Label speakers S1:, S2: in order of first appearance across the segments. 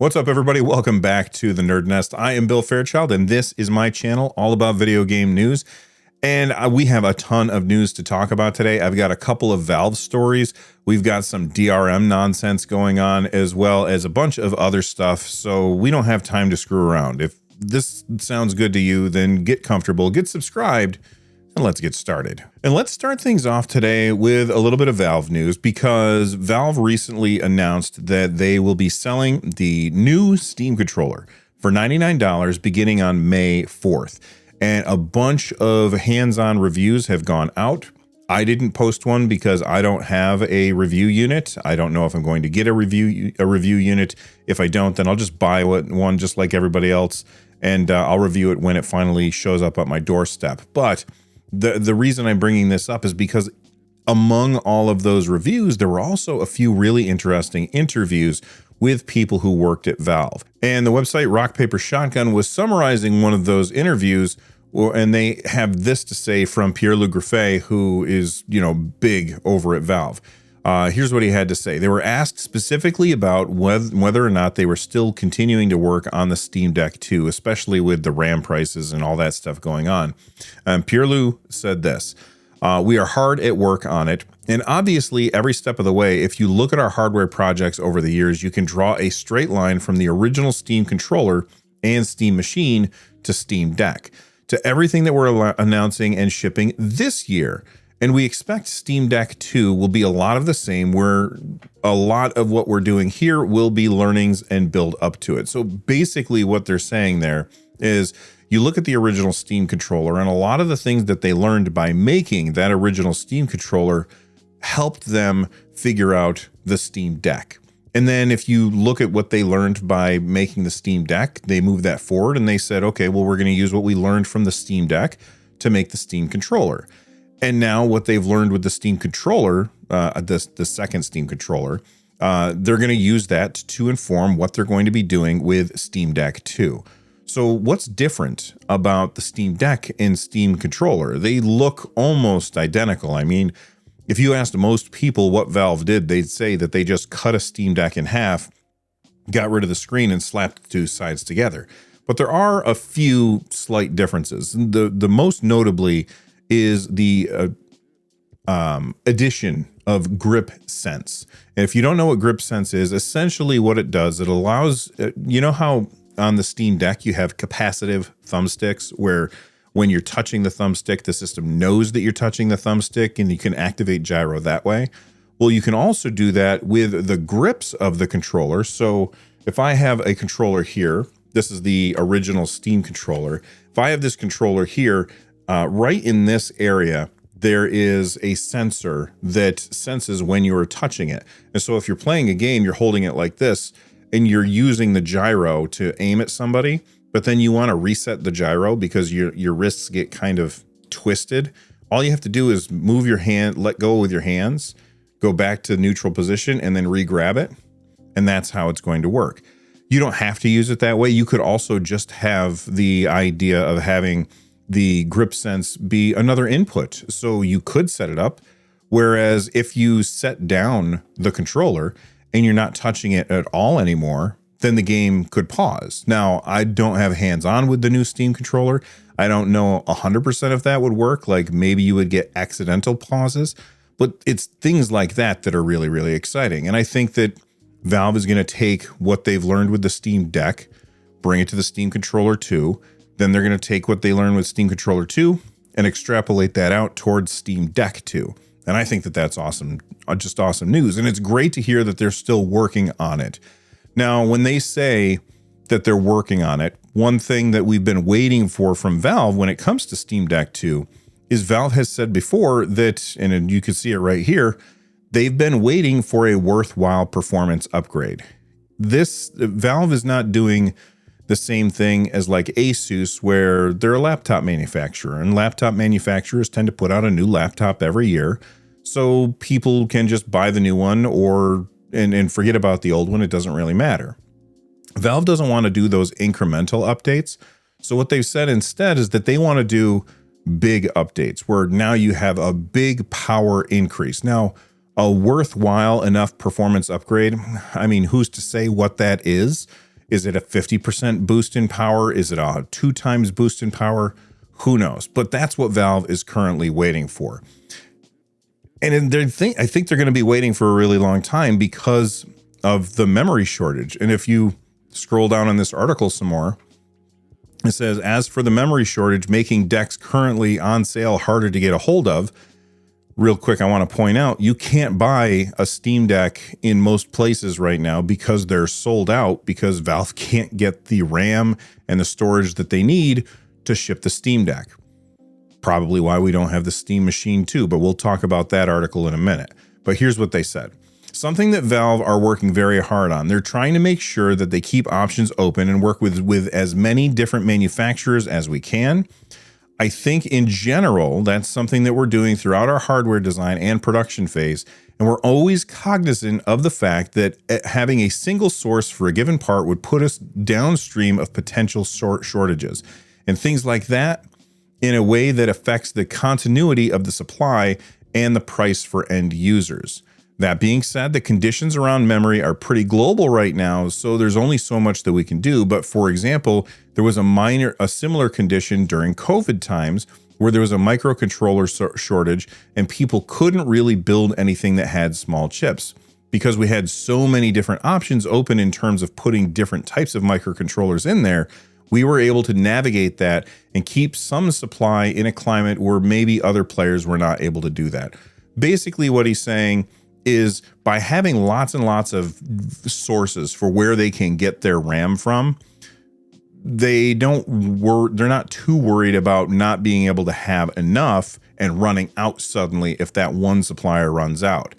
S1: What's up, everybody? Welcome back to the NerdNest. I am Bill Fairchild, and this is my channel all about video game news. And we have a ton of news to talk about today. I've got a couple of Valve stories. We've got some DRM nonsense going on, as well as a bunch of other stuff. So we don't have time to screw around. If this sounds good to you, then get comfortable, get subscribed, and let's get started. And let's start things off today with a little bit of Valve news, because Valve recently announced that they will be selling the new Steam controller for $99 beginning on May 4th. And a bunch of hands-on reviews have gone out. I didn't post one because I don't have a review unit. I don't know if I'm going to get a review unit. If I don't, then I'll just buy one just like everybody else, and I'll review it when it finally shows up at my doorstep. But the reason I'm bringing this up is because among all of those reviews, there were also a few really interesting interviews with people who worked at Valve. And the website Rock Paper Shotgun was summarizing one of those interviews, and they have this to say from Pierre-Loup Griffais, who is, big over at Valve. Here's what he had to say. They were asked specifically about whether or not they were still continuing to work on the Steam Deck 2, especially with the RAM prices and all that stuff going on. Pierre-Loup said this: we are hard at work on it. And obviously, every step of the way, if you look at our hardware projects over the years, you can draw a straight line from the original Steam controller and Steam machine to Steam Deck, to everything that we're announcing and shipping this year. And we expect Steam Deck 2 will be a lot of the same, where a lot of what we're doing here will be learnings and build up to it. So basically what they're saying there is, you look at the original Steam controller, and a lot of the things that they learned by making that original Steam controller helped them figure out the Steam Deck. And then if you look at what they learned by making the Steam Deck, they moved that forward and they said, okay, well, we're going to use what we learned from the Steam Deck to make the Steam controller. And now what they've learned with the Steam controller, the second Steam controller, they're going to use that to inform what they're going to be doing with Steam Deck 2. So what's different about the Steam Deck and Steam controller? They look almost identical. I mean, if you asked most people what Valve did, they'd say that they just cut a Steam Deck in half, got rid of the screen, and slapped the two sides together. But there are a few slight differences. The most notably is the addition of grip sense. And if you don't know what grip sense is, essentially what it does, it allows, you know how on the Steam Deck you have capacitive thumbsticks, where when you're touching the thumbstick, the system knows that you're touching the thumbstick and you can activate gyro that way? Well, you can also do that with the grips of the controller. So if I have a controller here, this is the original Steam controller. If I have this controller here, right in this area, there is a sensor that senses when you're touching it. And so if you're playing a game, you're holding it like this, and you're using the gyro to aim at somebody, but then you want to reset the gyro because your wrists get kind of twisted. All you have to do is move your hand, let go with your hands, go back to neutral position, and then re-grab it. And that's how it's going to work. You don't have to use it that way. You could also just have the idea of having the grip sense be another input. So you could set it up, whereas if you set down the controller and you're not touching it at all anymore, then the game could pause. Now, I don't have hands-on with the new Steam controller. I don't know 100% if that would work. Like, maybe you would get accidental pauses, but it's things like that that are really, really exciting. And I think that Valve is going to take what they've learned with the Steam Deck, bring it to the Steam controller 2. Then they're going to take what they learned with Steam controller 2 and extrapolate that out towards Steam Deck 2. And I think that that's awesome, just awesome news. And it's great to hear that they're still working on it. Now, when they say that they're working on it, one thing that we've been waiting for from Valve when it comes to Steam Deck 2 is Valve has said before that, and you can see it right here, they've been waiting for a worthwhile performance upgrade. Valve is not doing the same thing as like Asus, where they're a laptop manufacturer, and laptop manufacturers tend to put out a new laptop every year. So people can just buy the new one and forget about the old one. It doesn't really matter. Valve doesn't want to do those incremental updates. So what they've said instead is that they want to do big updates, where now you have a big power increase. Now, a worthwhile enough performance upgrade, I mean, who's to say what that is? Is it a 50% boost in power? Is it a 2 times boost in power? Who knows? But that's what Valve is currently waiting for. And I think they're going to be waiting for a really long time because of the memory shortage. And if you scroll down on this article some more, it says, as for the memory shortage, making decks currently on sale harder to get a hold of. Real quick, I want to point out, you can't buy a Steam Deck in most places right now because they're sold out, because Valve can't get the RAM and the storage that they need to ship the Steam Deck. Probably why we don't have the Steam Machine too, but we'll talk about that article in a minute. But here's what they said. Something that Valve are working very hard on. They're trying to make sure that they keep options open and work with as many different manufacturers as we can. I think in general, that's something that we're doing throughout our hardware design and production phase. And we're always cognizant of the fact that having a single source for a given part would put us downstream of potential shortages and things like that in a way that affects the continuity of the supply and the price for end users. That being said, the conditions around memory are pretty global right now, so there's only so much that we can do. But for example, there was a similar condition during COVID times where there was a microcontroller shortage and people couldn't really build anything that had small chips because we had so many different options open in terms of putting different types of microcontrollers in there. We were able to navigate that and keep some supply in a climate where maybe other players were not able to do that. Basically, what he's saying is by having lots and lots of sources for where they can get their RAM from, they're not too worried about not being able to have enough and running out suddenly if that one supplier runs out.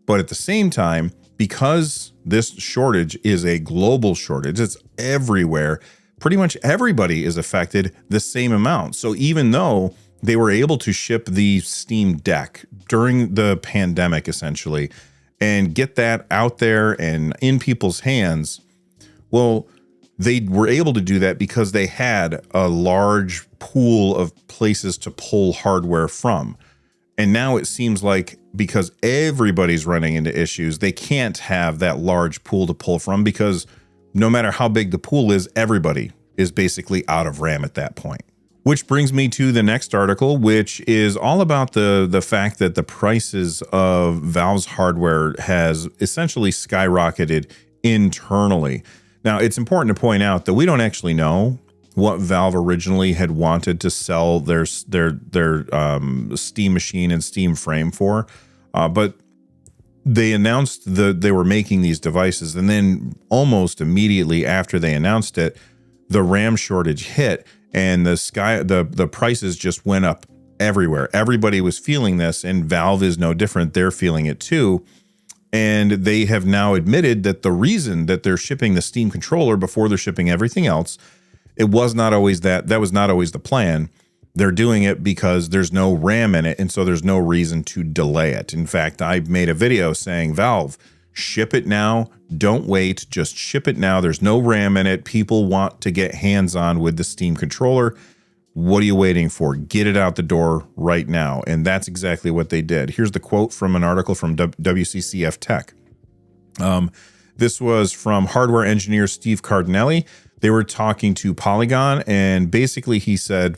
S1: But at the same time, because this shortage is a global shortage, it's everywhere, pretty much everybody is affected the same amount. So even though they were able to ship the Steam Deck during the pandemic, essentially, and get that out there and in people's hands, well, they were able to do that because they had a large pool of places to pull hardware from. And now it seems like because everybody's running into issues, they can't have that large pool to pull from because no matter how big the pool is, everybody is basically out of RAM at that point. Which brings me to the next article, which is all about the fact that the prices of Valve's hardware has essentially skyrocketed internally. Now, it's important to point out that we don't actually know what Valve originally had wanted to sell their Steam Machine and Steam Frame for, but they announced that they were making these devices, and then almost immediately after they announced it, the RAM shortage hit. And the prices just went up everywhere. Everybody was feeling this, and Valve is no different. They're feeling it too. And they have now admitted that the reason that they're shipping the Steam controller before they're shipping everything else, it was not always that was not always the plan. They're doing it because there's no RAM in it, and so there's no reason to delay it. In fact, I made a video saying, Valve, ship it now. Don't wait. Just ship it now. There's no RAM in it. People want to get hands-on with the Steam controller. What are you waiting for? Get it out the door right now. And that's exactly what they did. Here's the quote from an article from WCCF Tech. This was from hardware engineer Steve Cardinelli. They were talking to Polygon, and basically he said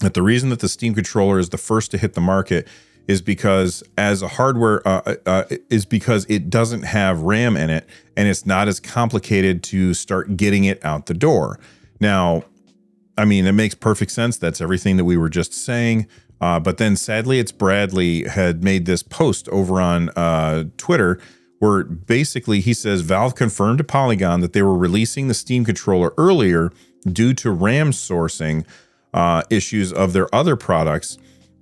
S1: that the reason that the Steam controller is the first to hit the market is because as a hardware is because it doesn't have RAM in it, and it's not as complicated to start getting it out the door. Now, I mean, it makes perfect sense. That's everything that we were just saying. But then sadly, it's Bradley had made this post over on Twitter where basically he says Valve confirmed to Polygon that they were releasing the Steam controller earlier due to RAM sourcing issues of their other products.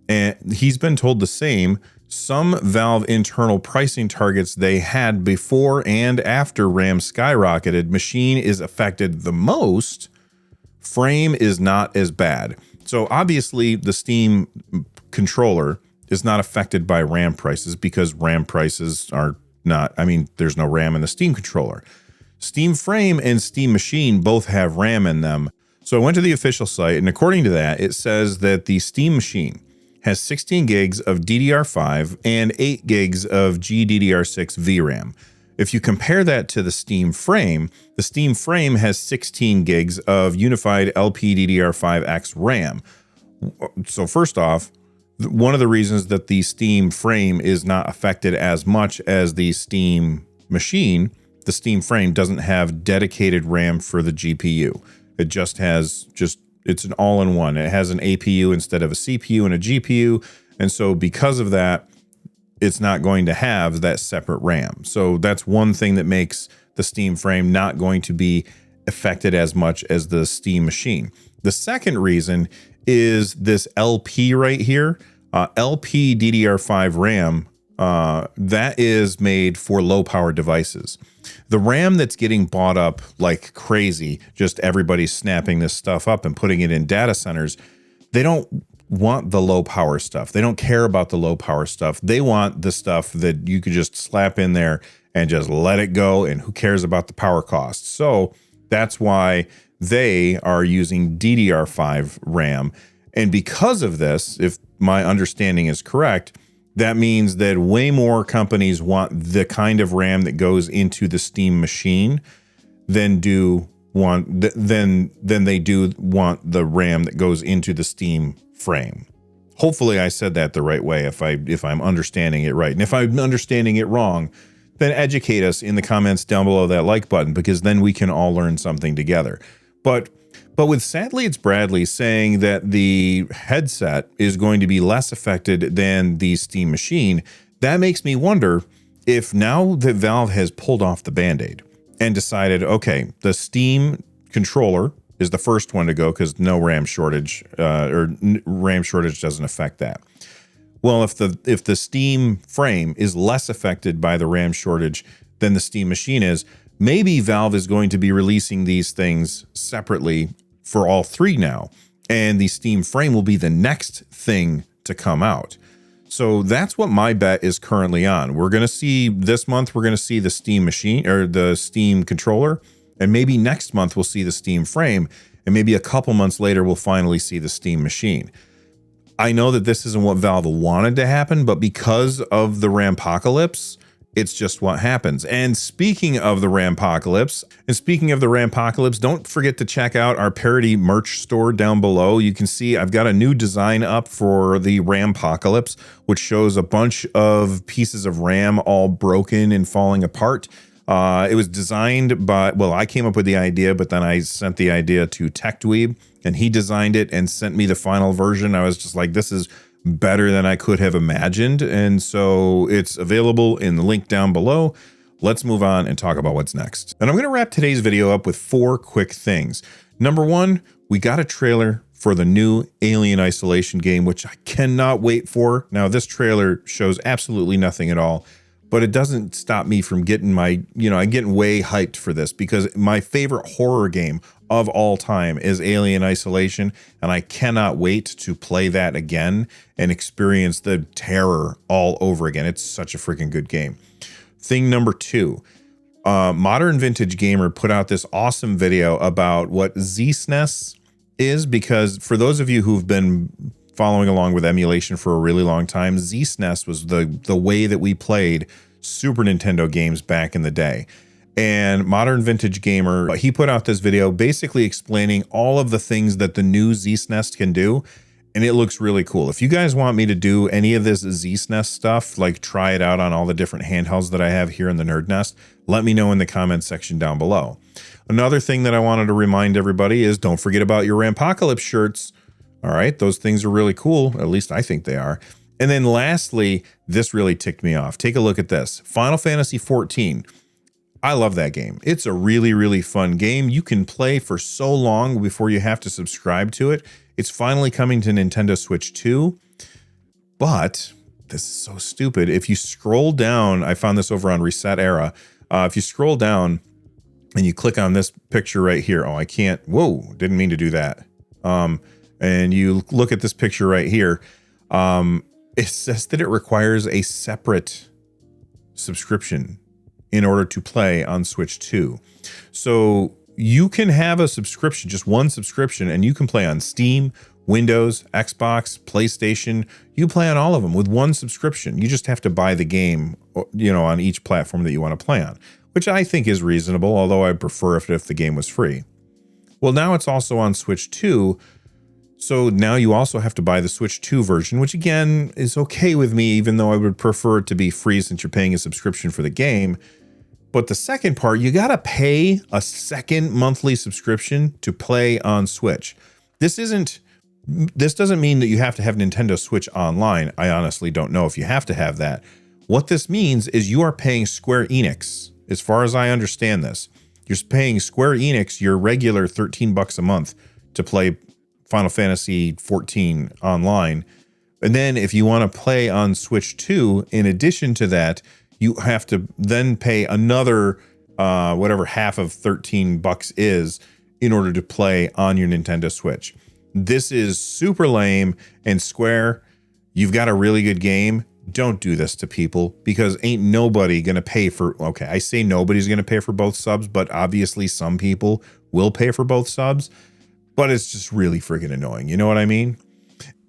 S1: And he's been told the same. Some Valve internal pricing targets they had before and after RAM skyrocketed. Machine is affected the most. Frame is not as bad. So obviously the Steam controller is not affected by RAM prices because RAM prices are not, I mean, there's no RAM in the Steam controller. Steam Frame and Steam Machine both have RAM in them. So I went to the official site, and according to that, it says that the Steam Machine has 16 gigs of DDR5 and 8 gigs of GDDR6 VRAM. If you compare that to the Steam Frame, the Steam Frame has 16 gigs of unified LPDDR5X RAM. So first off, one of the reasons that the Steam Frame is not affected as much as the Steam machine, the Steam Frame doesn't have dedicated RAM for the GPU. It just has it's an all-in-one. It has an APU instead of a CPU and a GPU. And so because of that, it's not going to have that separate RAM. So that's one thing that makes the Steam Frame not going to be affected as much as the Steam machine. The second reason is this LP right here, LP DDR5 RAM, that is made for low power devices. The RAM that's getting bought up like crazy, just everybody's snapping this stuff up and putting it in data centers, they don't want the low power stuff. They don't care about the low power stuff. They want the stuff that you could just slap in there and just let it go, and who cares about the power costs. So that's why they are using DDR5 RAM. And because of this, if my understanding is correct, that means that way more companies want the kind of RAM that goes into the Steam machine than they do want the RAM that goes into the Steam Frame. Hopefully I said that the right way if I'm understanding it right. And if I'm understanding it wrong, then educate us in the comments down below that like button, because then we can all learn something together. But with Sadly It's Bradley saying that the headset is going to be less affected than the Steam machine, that makes me wonder if now that Valve has pulled off the Band-Aid and decided, okay, the Steam controller is the first one to go because no RAM shortage RAM shortage doesn't affect that. Well, if the Steam Frame is less affected by the RAM shortage than the Steam machine is, maybe Valve is going to be releasing these things separately for all three now, and the Steam Frame will be the next thing to come out. So that's what my bet is currently on. We're going to see this month, we're going to see the Steam machine or the Steam controller, and maybe next month we'll see the Steam Frame, and maybe a couple months later we'll finally see the Steam machine. I know that this isn't what Valve wanted to happen, but because of the Rampocalypse, it's just what happens. And speaking of the Rampocalypse, don't forget to check out our parody merch store down below. You can see I've got a new design up for the Rampocalypse, which shows a bunch of pieces of RAM all broken and falling apart. It was designed by, well, I came up with the idea, but then I sent the idea to TechDweeb, and he designed it and sent me the final version. I was just like, this is better than I could have imagined. And so it's available in the link down below. Let's move on and talk about what's next. And I'm going to wrap today's video up with 4 quick things. Number 1, we got a trailer for the new Alien Isolation game, which I cannot wait for. Now, this trailer shows absolutely nothing at all, but it doesn't stop me from getting I'm getting way hyped for this, because my favorite horror game of all time is Alien Isolation, and I cannot wait to play that again and experience the terror all over again. It's such a freaking good game. Thing number 2, Modern Vintage Gamer put out this awesome video about what ZSNES is, because for those of you who've been following along with emulation for a really long time, ZSNES was the way that we played Super Nintendo games back in the day. And Modern Vintage Gamer, he put out this video basically explaining all of the things that the new ZSNES can do, and it looks really cool. If you guys want me to do any of this ZSNES stuff, like try it out on all the different handhelds that I have here in the NerdNest, let me know in the comments section down below. Another thing that I wanted to remind everybody is don't forget about your Rampocalypse shirts. All right, those things are really cool. At least I think they are. And then lastly, this really ticked me off. Take a look at this. Final Fantasy 14. I love that game. It's a really, really fun game. You can play for so long before you have to subscribe to it. It's finally coming to Nintendo Switch 2. But this is so stupid. If you scroll down, I found this over on Reset Era. If you scroll down and you click on this picture right here. Oh, I can't. Whoa, didn't mean to do that. And you look at this picture right here. It says that it requires a separate subscription in order to play on Switch 2. So you can have a subscription, just one subscription, and you can play on Steam, Windows, Xbox, PlayStation. You play on all of them with one subscription. You just have to buy the game on each platform that you want to play on, which I think is reasonable, although I prefer if the game was free. Well, now it's also on Switch 2. So now you also have to buy the Switch 2 version, which again is okay with me, even though I would prefer it to be free since you're paying a subscription for the game. But the second part, you got to pay a second monthly subscription to play on Switch. This doesn't mean that you have to have Nintendo Switch Online. I honestly don't know if you have to have that. What this means is you are paying Square Enix, as far as I understand this. You're paying Square Enix your regular $13 a month to play Final Fantasy XIV online. And then if you want to play on Switch 2, in addition to that, you have to then pay another whatever half of $13 is in order to play on your Nintendo Switch. This is super lame, and Square, you've got a really good game. Don't do this to people, because ain't nobody going to pay for, okay, I say nobody's going to pay for both subs, but obviously some people will pay for both subs, but it's just really freaking annoying. You know what I mean?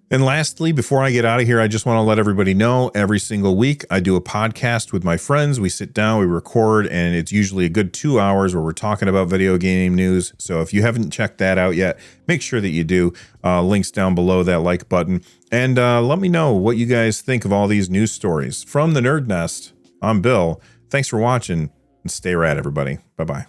S1: And lastly, before I get out of here, I just want to let everybody know every single week I do a podcast with my friends. We sit down, we record, and it's usually a good 2 hours where we're talking about video game news. So if you haven't checked that out yet, make sure that you do. Links down below, that like button. And let me know what you guys think of all these news stories. From the Nerd Nest, I'm Bill. Thanks for watching, and stay rad, everybody. Bye-bye.